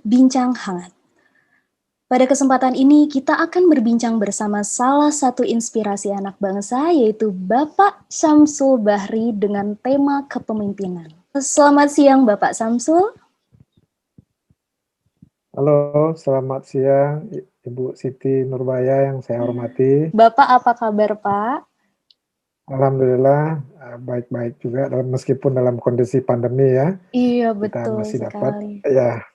Bincang Hangat. Pada kesempatan ini kita akan berbincang bersama salah satu inspirasi anak bangsa yaitu Bapak Syamsul Bahri dengan tema kepemimpinan. Selamat siang Bapak Syamsul. Halo, selamat siang Ibu Siti Nurbaya yang saya hormati. Bapak apa kabar Pak? Alhamdulillah baik-baik juga meskipun dalam kondisi pandemi ya. Iya Kita betul masih dapat sekali. ya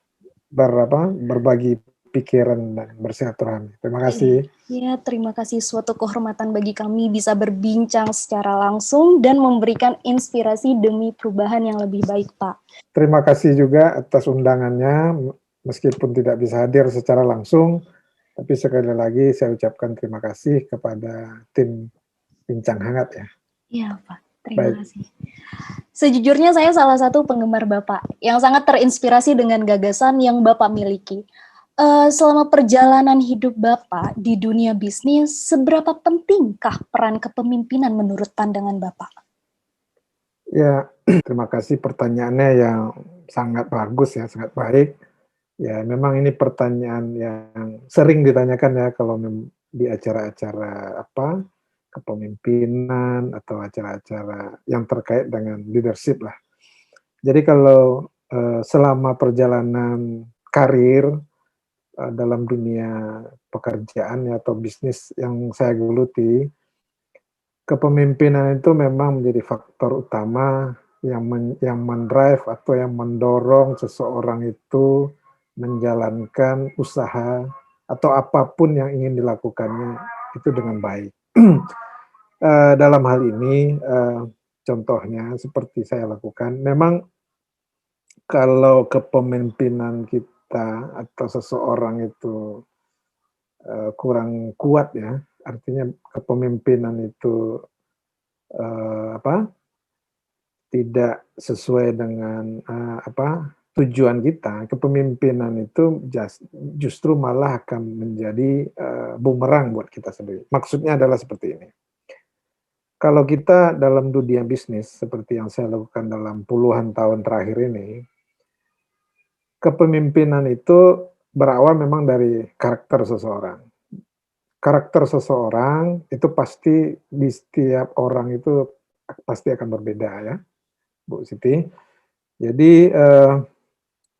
berbagi pikiran dan bersilaturahmi. Terima kasih. Ya, terima kasih, suatu kehormatan bagi kami bisa berbincang secara langsung dan memberikan inspirasi demi perubahan yang lebih baik, Pak. Terima kasih juga atas undangannya meskipun tidak bisa hadir secara langsung, tapi sekali lagi saya ucapkan terima kasih kepada tim Bincang Hangat ya. Iya, Pak. Terima Baik. kasih. Sejujurnya saya salah satu penggemar Bapak yang sangat terinspirasi dengan gagasan yang Bapak miliki. Selama perjalanan hidup Bapak di dunia bisnis, seberapa pentingkah peran kepemimpinan menurut pandangan Bapak? Ya, terima kasih pertanyaannya yang sangat bagus ya, sangat baik. Ya, memang ini pertanyaan yang sering ditanyakan ya kalau di acara-acara kepemimpinan atau acara-acara yang terkait dengan leadership lah. Jadi kalau selama perjalanan karir dalam dunia pekerjaan ya, atau bisnis yang saya geluti, kepemimpinan itu memang menjadi faktor utama yang mendrive atau yang mendorong seseorang itu menjalankan usaha atau apapun yang ingin dilakukannya itu dengan baik. Dalam hal ini, contohnya seperti saya lakukan, memang kalau kepemimpinan kita atau seseorang itu kurang kuat ya, artinya kepemimpinan itu tidak sesuai dengan tujuan kita, kepemimpinan itu justru malah akan menjadi bumerang buat kita sendiri. Maksudnya adalah seperti ini. Kalau kita dalam dunia bisnis, seperti yang saya lakukan dalam puluhan tahun terakhir ini, kepemimpinan itu berawal memang dari karakter seseorang. Karakter seseorang itu pasti di setiap orang itu pasti akan berbeda ya, Bu Siti. Jadi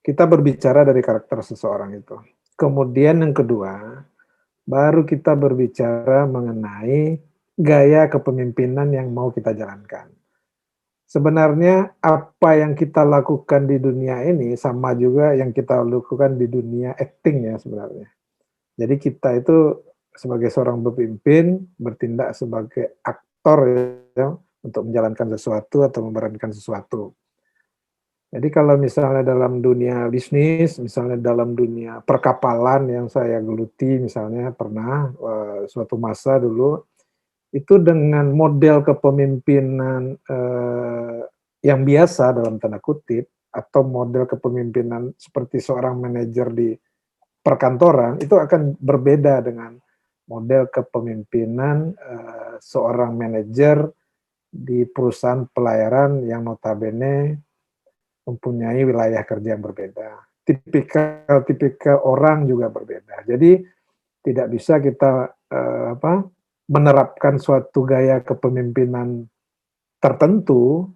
kita berbicara dari karakter seseorang itu. Kemudian yang kedua, baru kita berbicara mengenai gaya kepemimpinan yang mau kita jalankan. Sebenarnya apa yang kita lakukan di dunia ini sama juga yang kita lakukan di dunia acting ya sebenarnya. Jadi kita itu sebagai seorang pemimpin bertindak sebagai aktor ya, untuk menjalankan sesuatu atau memerankan sesuatu. Jadi kalau misalnya dalam dunia bisnis, misalnya dalam dunia perkapalan yang saya geluti, misalnya pernah suatu masa dulu, itu dengan model kepemimpinan yang biasa dalam tanda kutip, atau model kepemimpinan seperti seorang manajer di perkantoran, itu akan berbeda dengan model kepemimpinan seorang manajer di perusahaan pelayaran yang notabene mempunyai wilayah kerja yang berbeda. Tipikal orang juga berbeda. Jadi tidak bisa kita menerapkan suatu gaya kepemimpinan tertentu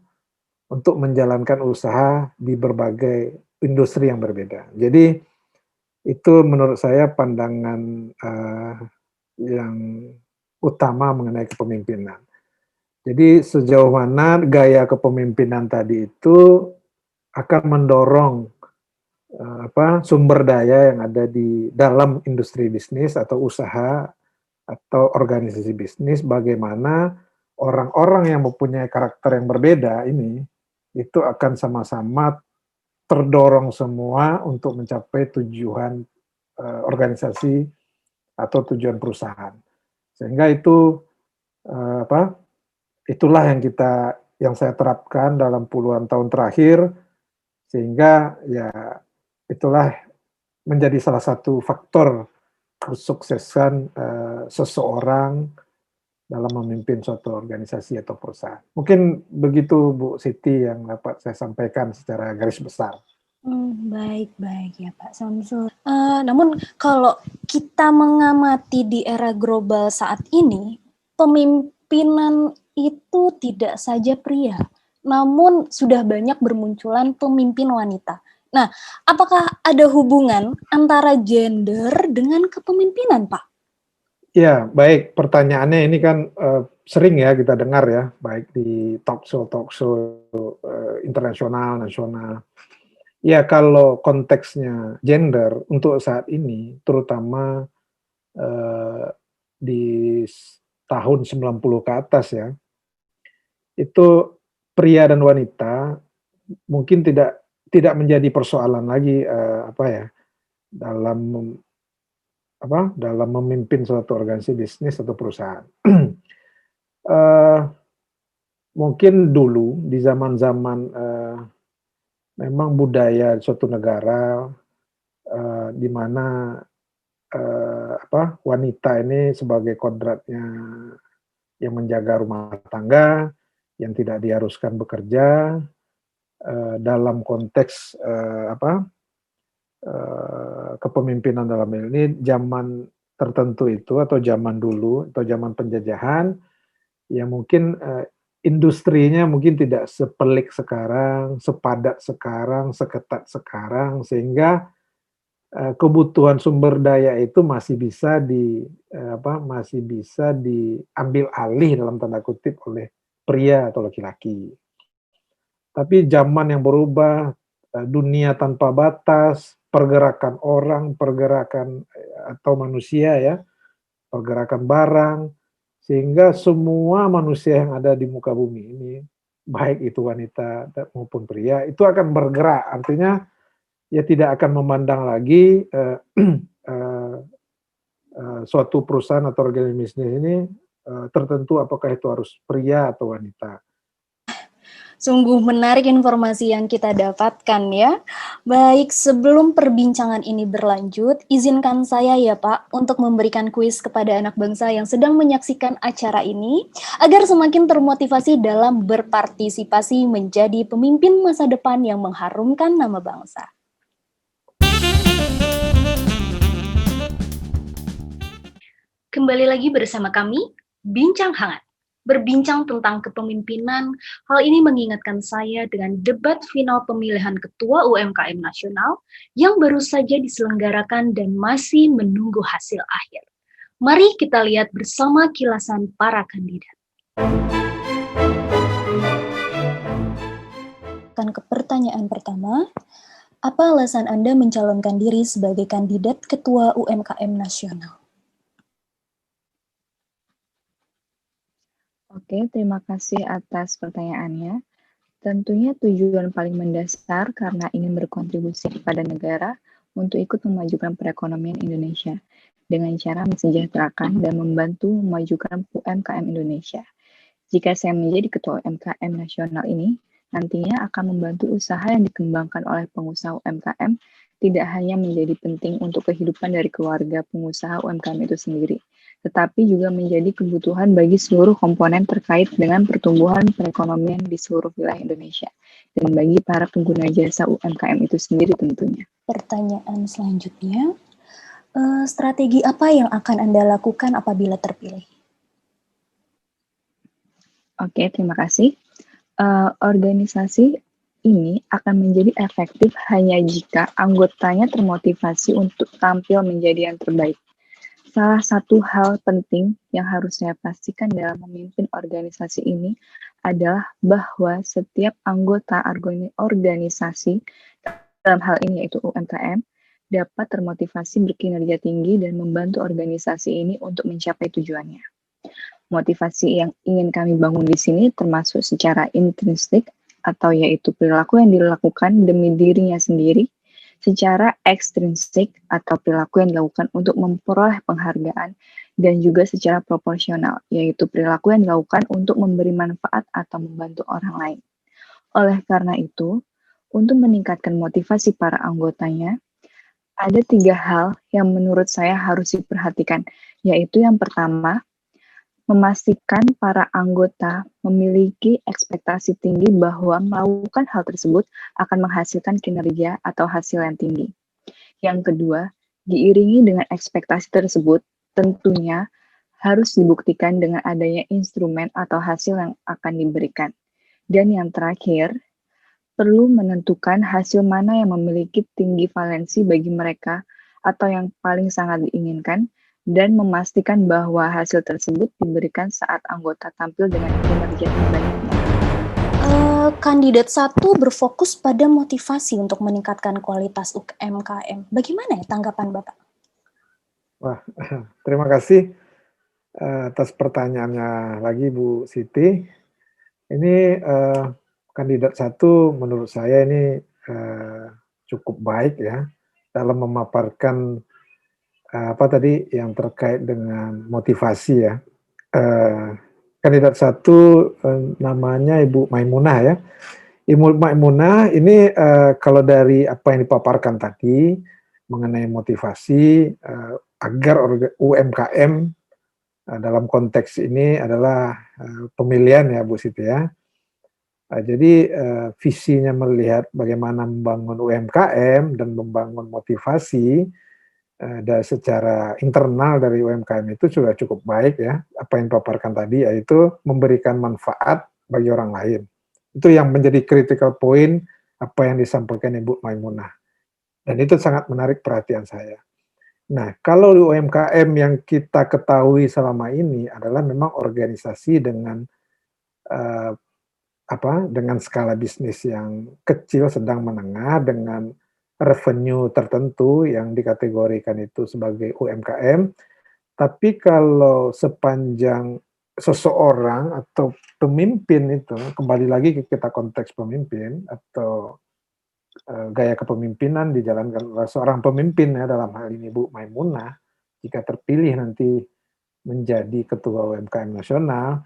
untuk menjalankan usaha di berbagai industri yang berbeda. Jadi itu menurut saya pandangan yang utama mengenai kepemimpinan. Jadi sejauh mana gaya kepemimpinan tadi itu akan mendorong sumber daya yang ada di dalam industri bisnis atau usaha atau organisasi bisnis, bagaimana orang-orang yang mempunyai karakter yang berbeda ini itu akan sama-sama terdorong semua untuk mencapai tujuan organisasi atau tujuan perusahaan. Sehingga itu itulah yang saya terapkan dalam puluhan tahun terakhir, sehingga ya itulah menjadi salah satu faktor kesuksesan seseorang dalam memimpin suatu organisasi atau perusahaan. Mungkin begitu Bu Siti yang dapat saya sampaikan secara garis besar. Baik baik ya Pak Samsul. Namun kalau kita mengamati di era global saat ini, pemimpinan itu tidak saja pria, namun sudah banyak bermunculan pemimpin wanita. Nah, apakah ada hubungan antara gender dengan kepemimpinan, Pak? Ya, baik. Pertanyaannya ini kan sering ya kita dengar ya, baik di talk show internasional, nasional. Ya, kalau konteksnya gender untuk saat ini, terutama eh, di tahun 90 ke atas ya, itu pria dan wanita mungkin tidak tidak menjadi persoalan lagi apa ya dalam dalam memimpin suatu organisasi bisnis atau perusahaan. eh, Mungkin dulu di zaman-zaman memang budaya suatu negara di mana wanita ini sebagai kodratnya yang menjaga rumah tangga, yang tidak diharuskan bekerja dalam konteks kepemimpinan dalam hal ini zaman tertentu itu atau zaman dulu atau zaman penjajahan ya mungkin industrinya mungkin tidak sepelik sekarang, sepadat sekarang, seketat sekarang sehingga kebutuhan sumber daya itu masih bisa diambil alih dalam tanda kutip oleh pria atau laki-laki. Tapi zaman yang berubah, dunia tanpa batas, pergerakan orang, pergerakan atau manusia ya, pergerakan barang, sehingga semua manusia yang ada di muka bumi ini, baik itu wanita maupun pria, itu akan bergerak. Artinya ya tidak akan memandang lagi suatu perusahaan atau organisasi bisnis ini tertentu apakah itu harus pria atau wanita. Sungguh menarik informasi yang kita dapatkan ya. Baik, sebelum perbincangan ini berlanjut, izinkan saya ya Pak untuk memberikan kuis kepada anak bangsa yang sedang menyaksikan acara ini agar semakin termotivasi dalam berpartisipasi menjadi pemimpin masa depan yang mengharumkan nama bangsa. Kembali lagi bersama kami, Bincang Hangat. Berbincang tentang kepemimpinan, hal ini mengingatkan saya dengan debat final pemilihan Ketua UMKM Nasional yang baru saja diselenggarakan dan masih menunggu hasil akhir. Mari kita lihat bersama kilasan para kandidat. Ke pertanyaan pertama, apa alasan Anda mencalonkan diri sebagai kandidat Ketua UMKM Nasional? Oke, terima kasih atas pertanyaannya. Tentunya tujuan paling mendasar karena ingin berkontribusi kepada negara untuk ikut memajukan perekonomian Indonesia dengan cara mensejahterakan dan membantu memajukan UMKM Indonesia. Jika saya menjadi ketua UMKM nasional ini, nantinya akan membantu usaha yang dikembangkan oleh pengusaha UMKM tidak hanya menjadi penting untuk kehidupan dari keluarga pengusaha UMKM itu sendiri, tetapi juga menjadi kebutuhan bagi seluruh komponen terkait dengan pertumbuhan perekonomian di seluruh wilayah Indonesia, dan bagi para pengguna jasa UMKM itu sendiri tentunya. Pertanyaan selanjutnya, strategi apa yang akan Anda lakukan apabila terpilih? Oke, terima kasih. Organisasi ini akan menjadi efektif hanya jika anggotanya termotivasi untuk tampil menjadi yang terbaik. Salah satu hal penting yang harus saya pastikan dalam memimpin organisasi ini adalah bahwa setiap anggota organisasi dalam hal ini yaitu UMKM dapat termotivasi berkinerja tinggi dan membantu organisasi ini untuk mencapai tujuannya. Motivasi yang ingin kami bangun di sini termasuk secara intrinsik atau yaitu perilaku yang dilakukan demi dirinya sendiri, secara ekstrinsik atau perilaku yang dilakukan untuk memperoleh penghargaan, dan juga secara proporsional, yaitu perilaku yang dilakukan untuk memberi manfaat atau membantu orang lain. Oleh karena itu, untuk meningkatkan motivasi para anggotanya, ada 3 hal yang menurut saya harus diperhatikan, yaitu yang pertama, memastikan para anggota memiliki ekspektasi tinggi bahwa melakukan hal tersebut akan menghasilkan kinerja atau hasil yang tinggi. Yang kedua, diiringi dengan ekspektasi tersebut, tentunya harus dibuktikan dengan adanya instrumen atau hasil yang akan diberikan. Dan yang terakhir, perlu menentukan hasil mana yang memiliki tinggi valensi bagi mereka atau yang paling sangat diinginkan, dan memastikan bahwa hasil tersebut diberikan saat anggota tampil dengan kinerja terbaiknya. Kandidat 1 berfokus pada motivasi untuk meningkatkan kualitas UMKM. Bagaimana ya tanggapan Bapak? Wah, terima kasih atas pertanyaannya lagi Bu Siti. Ini kandidat 1 menurut saya ini cukup baik ya dalam memaparkan apa tadi yang terkait dengan motivasi ya. Kandidat 1 namanya Ibu Maimunah ya. Ibu Maimunah ini kalau dari apa yang dipaparkan tadi mengenai motivasi agar UMKM dalam konteks ini adalah pemilihan ya Bu Siti ya. Jadi visinya melihat bagaimana membangun UMKM dan membangun motivasi dari secara internal dari UMKM itu sudah cukup baik ya. Apa yang dipaparkan tadi yaitu memberikan manfaat bagi orang lain. Itu yang menjadi critical point apa yang disampaikan Ibu Maimunah. Dan itu sangat menarik perhatian saya. Nah, kalau di UMKM yang kita ketahui selama ini adalah memang organisasi dengan dengan skala bisnis yang kecil, sedang, menengah, dengan revenue tertentu yang dikategorikan itu sebagai UMKM. Tapi kalau sepanjang seseorang atau pemimpin itu, kembali lagi kita konteks pemimpin atau gaya kepemimpinan dijalankan oleh seorang pemimpin ya, dalam hal ini Bu Maimunah, jika terpilih nanti menjadi ketua UMKM nasional,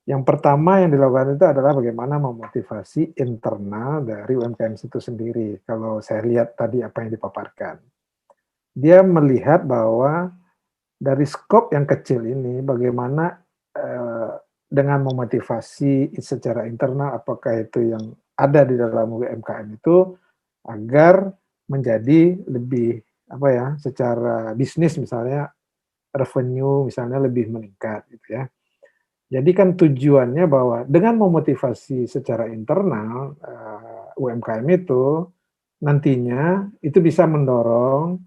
yang pertama yang dilakukan itu adalah bagaimana memotivasi internal dari UMKM itu sendiri. Kalau saya lihat tadi apa yang dipaparkan, dia melihat bahwa dari skop yang kecil ini bagaimana dengan memotivasi secara internal, apakah itu yang ada di dalam UMKM itu agar menjadi lebih secara bisnis misalnya revenue misalnya lebih meningkat gitu ya. Jadi kan tujuannya bahwa dengan memotivasi secara internal UMKM itu nantinya itu bisa mendorong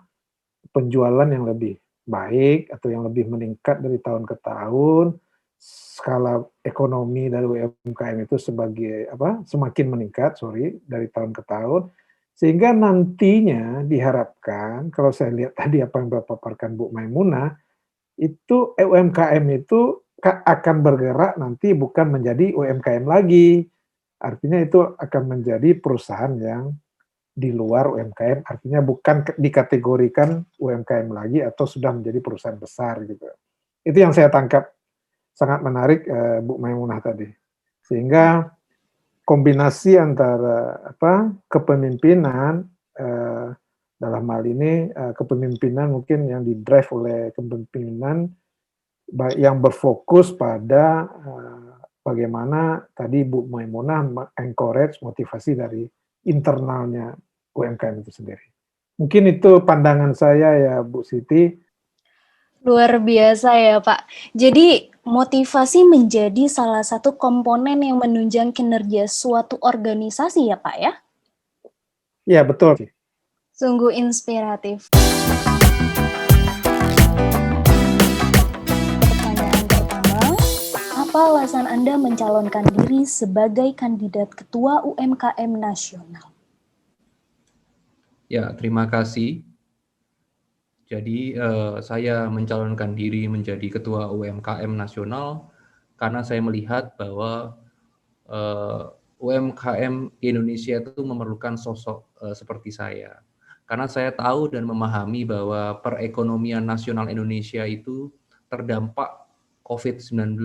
penjualan yang lebih baik atau yang lebih meningkat dari tahun ke tahun, skala ekonomi dari UMKM itu semakin meningkat dari tahun ke tahun, sehingga nantinya diharapkan kalau saya lihat tadi apa yang dipaparkan Bu Maimunah, itu UMKM itu akan bergerak nanti bukan menjadi UMKM lagi. Artinya itu akan menjadi perusahaan yang di luar UMKM, artinya bukan dikategorikan UMKM lagi atau sudah menjadi perusahaan besar gitu. Itu yang saya tangkap sangat menarik Bu Maimunah tadi. Sehingga kombinasi antara kepemimpinan dalam hal ini kepemimpinan mungkin yang didrive oleh kepemimpinan yang berfokus pada bagaimana tadi Bu Maimunah encourage motivasi dari internalnya UMKM itu sendiri. Mungkin itu pandangan saya ya Bu Siti. Luar biasa ya Pak. Jadi motivasi menjadi salah satu komponen yang menunjang kinerja suatu organisasi ya Pak ya? Iya betul. Sungguh inspiratif. Pertanyaan pertama, apa alasan Anda mencalonkan diri sebagai kandidat ketua UMKM nasional? Ya, terima kasih. Jadi saya mencalonkan diri menjadi ketua UMKM nasional karena saya melihat bahwa UMKM Indonesia itu memerlukan sosok seperti saya. Karena saya tahu dan memahami bahwa perekonomian nasional Indonesia itu terdampak COVID-19.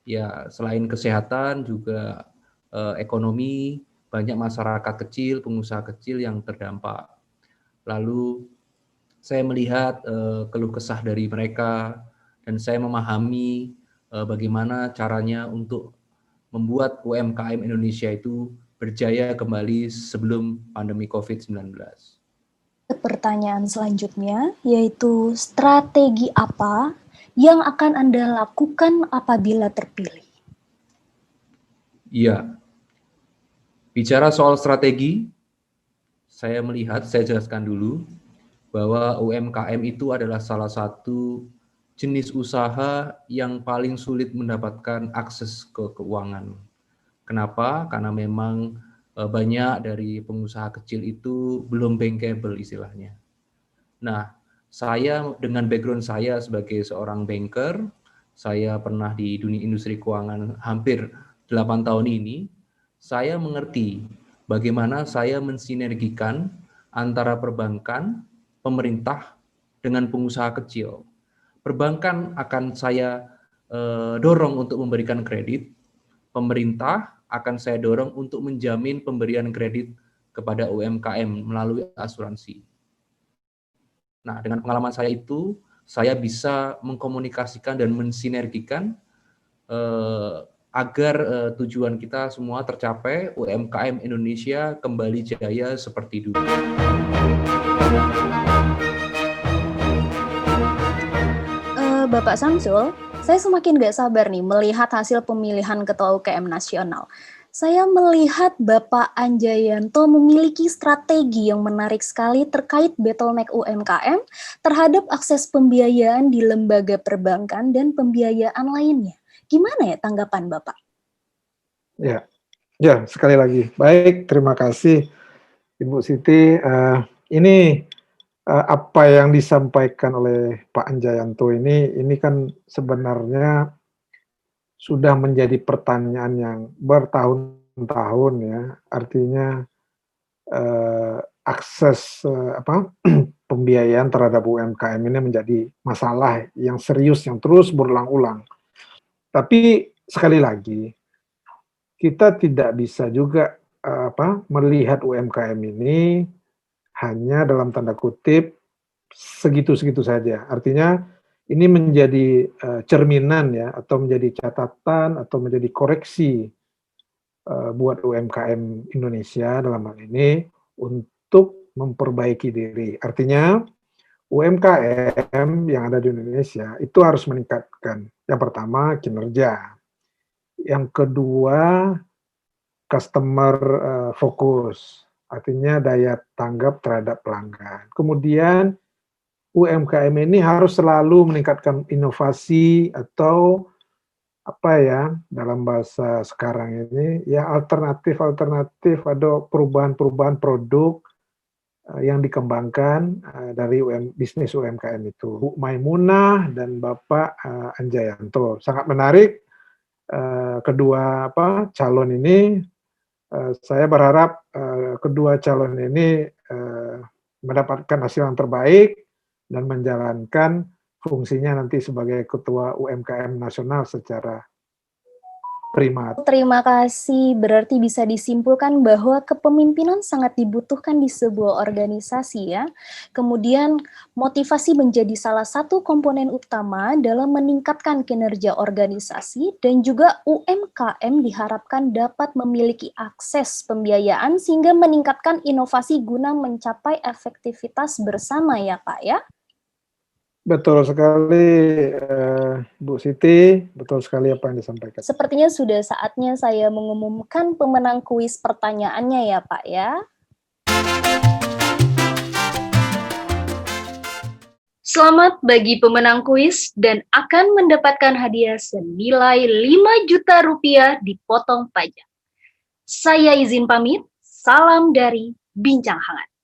Ya, selain kesehatan juga ekonomi, banyak masyarakat kecil, pengusaha kecil yang terdampak. Lalu saya melihat keluh kesah dari mereka dan saya memahami bagaimana caranya untuk membuat UMKM Indonesia itu berjaya kembali sebelum pandemi COVID-19. Pertanyaan selanjutnya yaitu strategi apa yang akan Anda lakukan apabila terpilih? Iya, bicara soal strategi, saya jelaskan dulu bahwa UMKM itu adalah salah satu jenis usaha yang paling sulit mendapatkan akses ke keuangan. Kenapa? Karena memang banyak dari pengusaha kecil itu belum bankable istilahnya. Nah, saya dengan background saya sebagai seorang banker, saya pernah di dunia industri keuangan hampir 8 tahun ini, saya mengerti bagaimana saya mensinergikan antara perbankan, pemerintah, dengan pengusaha kecil. Perbankan akan saya dorong untuk memberikan kredit, pemerintah akan saya dorong untuk menjamin pemberian kredit kepada UMKM melalui asuransi. Nah, dengan pengalaman saya itu, saya bisa mengkomunikasikan dan mensinergikan agar tujuan kita semua tercapai, UMKM Indonesia kembali jaya seperti dulu. Bapak Samsul, saya semakin gak sabar nih melihat hasil pemilihan Ketua UKM Nasional. Saya melihat Bapak Anjayanto memiliki strategi yang menarik sekali terkait bottleneck UMKM terhadap akses pembiayaan di lembaga perbankan dan pembiayaan lainnya. Gimana ya tanggapan Bapak? Ya, sekali lagi. Baik, terima kasih Ibu Siti. Ini apa yang disampaikan oleh Pak Anjayanto ini kan sebenarnya sudah menjadi pertanyaan yang bertahun-tahun ya. Artinya akses pembiayaan terhadap UMKM ini menjadi masalah yang serius yang terus berulang-ulang. Tapi sekali lagi kita tidak bisa juga melihat UMKM ini hanya dalam tanda kutip segitu-segitu saja. Artinya ini menjadi cerminan ya, atau menjadi catatan atau menjadi koreksi buat UMKM Indonesia dalam hal ini untuk memperbaiki diri. Artinya UMKM yang ada di Indonesia itu harus meningkatkan yang pertama kinerja, yang kedua customer fokus, artinya daya tanggap terhadap pelanggan. Kemudian UMKM ini harus selalu meningkatkan inovasi atau dalam bahasa sekarang ini ya alternatif ada perubahan produk yang dikembangkan dari bisnis UMKM itu. Bu Maimunah dan Bapak Anjayanto sangat menarik kedua calon ini. Saya berharap kedua calon ini mendapatkan hasil yang terbaik dan menjalankan fungsinya nanti sebagai ketua UMKM nasional secara prima. Terima kasih. Berarti bisa disimpulkan bahwa kepemimpinan sangat dibutuhkan di sebuah organisasi ya. Kemudian motivasi menjadi salah satu komponen utama dalam meningkatkan kinerja organisasi dan juga UMKM diharapkan dapat memiliki akses pembiayaan sehingga meningkatkan inovasi guna mencapai efektivitas bersama ya Pak ya. Betul sekali Bu Siti, betul sekali apa yang disampaikan. Sepertinya sudah saatnya saya mengumumkan pemenang kuis pertanyaannya ya Pak ya. Selamat bagi pemenang kuis dan akan mendapatkan hadiah senilai 5 juta rupiah dipotong pajak. Saya izin pamit, salam dari Bincang Hangat.